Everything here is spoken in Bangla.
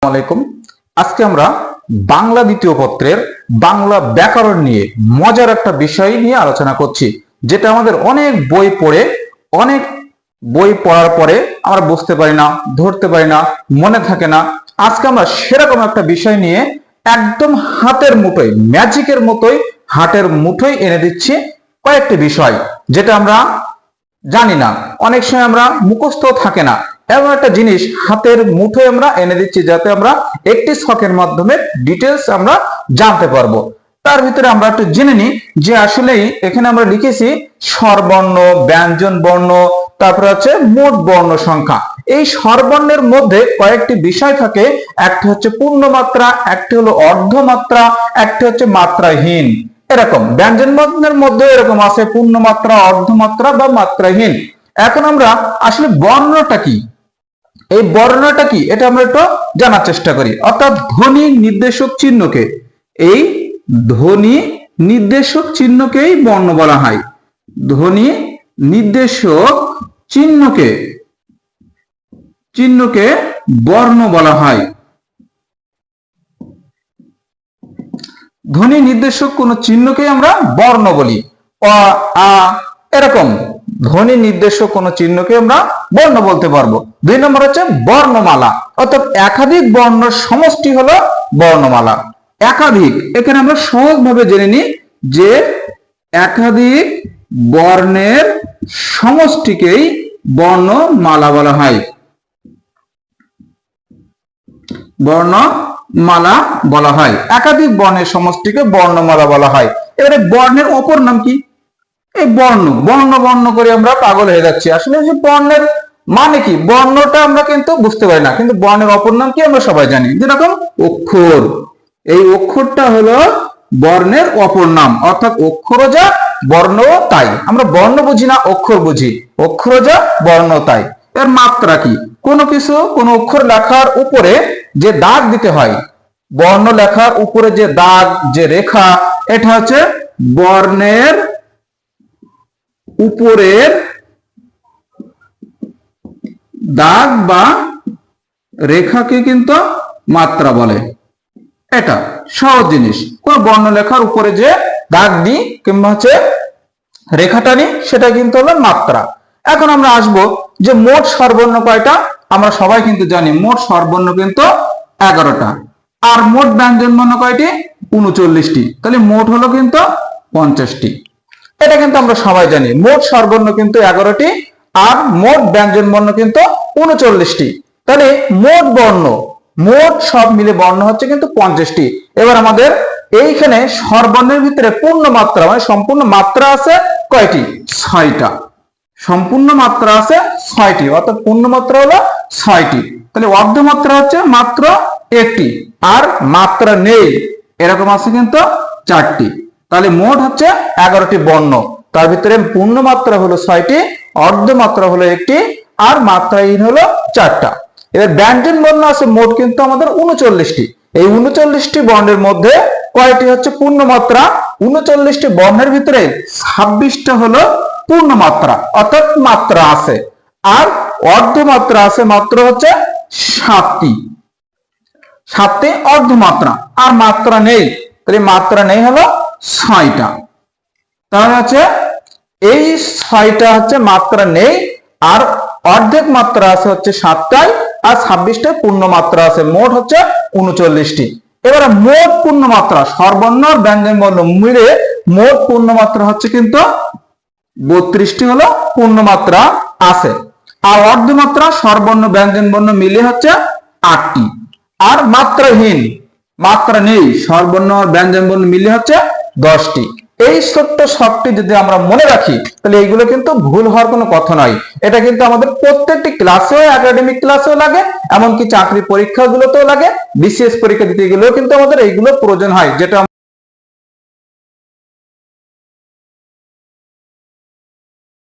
আলাইকুম। আজকে আমরা বাংলা দ্বিতীয় পত্রের বাংলা ব্যাকরণ নিয়ে মজার একটা বিষয় নিয়ে আলোচনা করছি, যেটা আমাদের অনেক বই পড়ার পরে আমরা বুঝতে পারি না, ধরতে পারি না, মনে থাকে না। আজকে আমরা সেরকম একটা বিষয় নিয়ে একদম হাতের মুঠোয়, ম্যাজিকের মতোই হাতের মুঠোয় এনে দিচ্ছি কয়েকটি বিষয়, যেটা আমরা জানি না, অনেক সময় আমরা মুখস্থ থাকে না। এমন একটা জিনিস হাতের মুঠোয় আমরা এনে দিচ্ছি, যাতে আমরা একটি ছকের মাধ্যমে ডিটেলস আমরা জানতে পারবো। তার ভিতরে আমরা একটু জেনে নিই যে আসলেই এখানে আমরা লিখেছি স্বরবর্ণ, ব্যঞ্জন বর্ণ, তারপরে হচ্ছে মোট বর্ণ সংখ্যা। এই স্বরবর্ণের মধ্যে কয়েকটি বিষয় থাকে, একটি হচ্ছে পূর্ণমাত্রা, একটি হলো অর্ধমাত্রা, একটি হচ্ছে মাত্রাহীন। এরকম ব্যঞ্জন বর্ণের মধ্যে এরকম আছে পূর্ণমাত্রা, অর্ধমাত্রা বা মাত্রাহীন। এখন আমরা আসলে বর্ণটা কি, এই বর্ণটা কি, এটা আমরা একটু জানার চেষ্টা করি। অর্থাৎ ধ্বনি নির্দেশক চিহ্নকে, এই ধ্বনি নির্দেশক চিহ্নকেই বর্ণ বলা হয়। ধ্বনি নির্দেশক চিহ্নকে বর্ণ বলা হয়। ধ্বনি নির্দেশক কোন চিহ্নকে আমরা বর্ণ বলি। অ, আ, এরকম ধ্বনি নির্দেশক কোন চিহ্নকে আমরা বর্ণ বলতে পারবো। 2 নম্বর হচ্ছে বর্ণমালা, অর্থাৎ একাধিক বর্ণের সমষ্টি হলো বর্ণমালা। একাধিক, এখানে আমরা সহজভাবে জেনে নিই যে একাধিক বর্ণের সমষ্টিকেই বর্ণমালা বলা হয়। বর্ণমালা বলা হয়, একাধিক বর্ণের সমষ্টিকে বর্ণমালা বলা হয়। এবারে বর্ণের অপর নাম কি? এই বর্ণ বর্ণ করে আমরা পাগল হয়ে যাচ্ছি। আসলে যে বর্ণের মানে কি, বর্ণটা আমরা কিন্তু বুঝতে পারি না, কিন্তু বর্ণের অপর নাম কি আমরা সবাই জানি, যেরকম অক্ষর। এই অক্ষরটা হলো বর্ণের অপর নাম, অর্থাৎ অক্ষরও যা বর্ণও তাই। আমরা বর্ণ বুঝি না, অক্ষর বুঝি। অক্ষর যা বর্ণ তাই। এর মাত্রা কি? কোনো কিছু, কোনো অক্ষর লেখার উপরে যে দাগ দিতে হয়, বর্ণ লেখার উপরে যে দাগ, যে রেখা, এটা হচ্ছে বর্ণের উপরের দাগ বা রেখাকে কিন্তু মাত্রা বলে। এটা সহজ জিনিস। কোন বর্ণ লেখার উপরে যে দাগ দিই কিংবা হচ্ছে রেখাটা নিই, সেটা কিন্তু হলো মাত্রা। এখন আমরা আসবো যে মোট স্বরবর্ণ কয়টা। আমরা সবাই কিন্তু জানি মোট স্বরবর্ণ কিন্তু 11টা, আর মোট ব্যঞ্জন বর্ণ কয়টি? 39টি। তাহলে মোট হলো কিন্তু 50টি। এটা কিন্তু আমরা সবাই জানি, মোট স্বরবর্ণ কিন্তু 11টি, আর মোট ব্যঞ্জন বর্ণ কিন্তু 39টি। তাহলে মোট বর্ণ, মোট সব মিলে বর্ণ হচ্ছে কিন্তু 50টি। এবার আমাদের এইখানে স্বরবর্ণের ভিতরে পূর্ণ মাত্রা মানে সম্পূর্ণ মাত্রা আছে কয়টি? 6টা। সম্পূর্ণ মাত্রা আছে 6টি, অর্থাৎ পূর্ণ মাত্রা হলো 6টি। তাহলে অর্ধমাত্রা হচ্ছে মাত্র 1টি, আর মাত্রা নেই এরকম আছে কিন্তু 4টি। তাহলে মোট হচ্ছে 11টি বর্ণ। তার ভিতরে পূর্ণ মাত্রা হলো 6টি, অর্ধমাত্রা হলো 1টি, আর মাত্রাহীন হলো 4টা। এবার ব্যঞ্জন বর্ণ আছে মোট কিন্তু আমাদের 39টি। এই 39টি বর্ণের মধ্যে কয়টি হচ্ছে পূর্ণ মাত্রা? 39টি বর্ণের ভিতরে 26টা হলো পূর্ণ মাত্রা, অর্থাৎ মাত্রা আছে। আর অর্ধমাত্রা আছে মাত্র হচ্ছে 7টি। 7টি অর্ধমাত্রা, আর মাত্রা নেই। তাহলে মাত্রা নেই হলো 6টা। তাহলে হচ্ছে এই 6টা হচ্ছে মাত্রা নেই, আর অর্ধেক মাত্রা আছে হচ্ছে 7টায়, আর 26টা পূর্ণ মাত্রা আছে। মোট হচ্ছে 39টি। এবারে মোট পূর্ণ মাত্রা স্বরবর্ণ আর ব্যঞ্জন বর্ণ মিলে মোট পূর্ণ মাত্রা হচ্ছে কিন্তু 32টি হলো পূর্ণ মাত্রা আছে। আর অর্ধমাত্রা স্বরবর্ণ ব্যঞ্জন বর্ণ মিলে হচ্ছে 8টি। আর মাত্রাহীন, মাত্রা নেই, স্বরবর্ণ আর ব্যঞ্জন বর্ণ মিলে হচ্ছে 10টি। এই ছোট্ট শখটি যদি আমরা মনে রাখি, তাহলে এইগুলো কিন্তু ভুল হওয়ার কোনো কথা নয়। এটা কিন্তু আমাদের প্রত্যেকটি ক্লাসেও, একাডেমিক ক্লাসেও লাগে, এমনকি চাকরি পরীক্ষাগুলোতেও লাগে, বিসিএস পরীক্ষা দিতে গেলেও কিন্তু আমাদের এইগুলো প্রয়োজন হয়, যেটা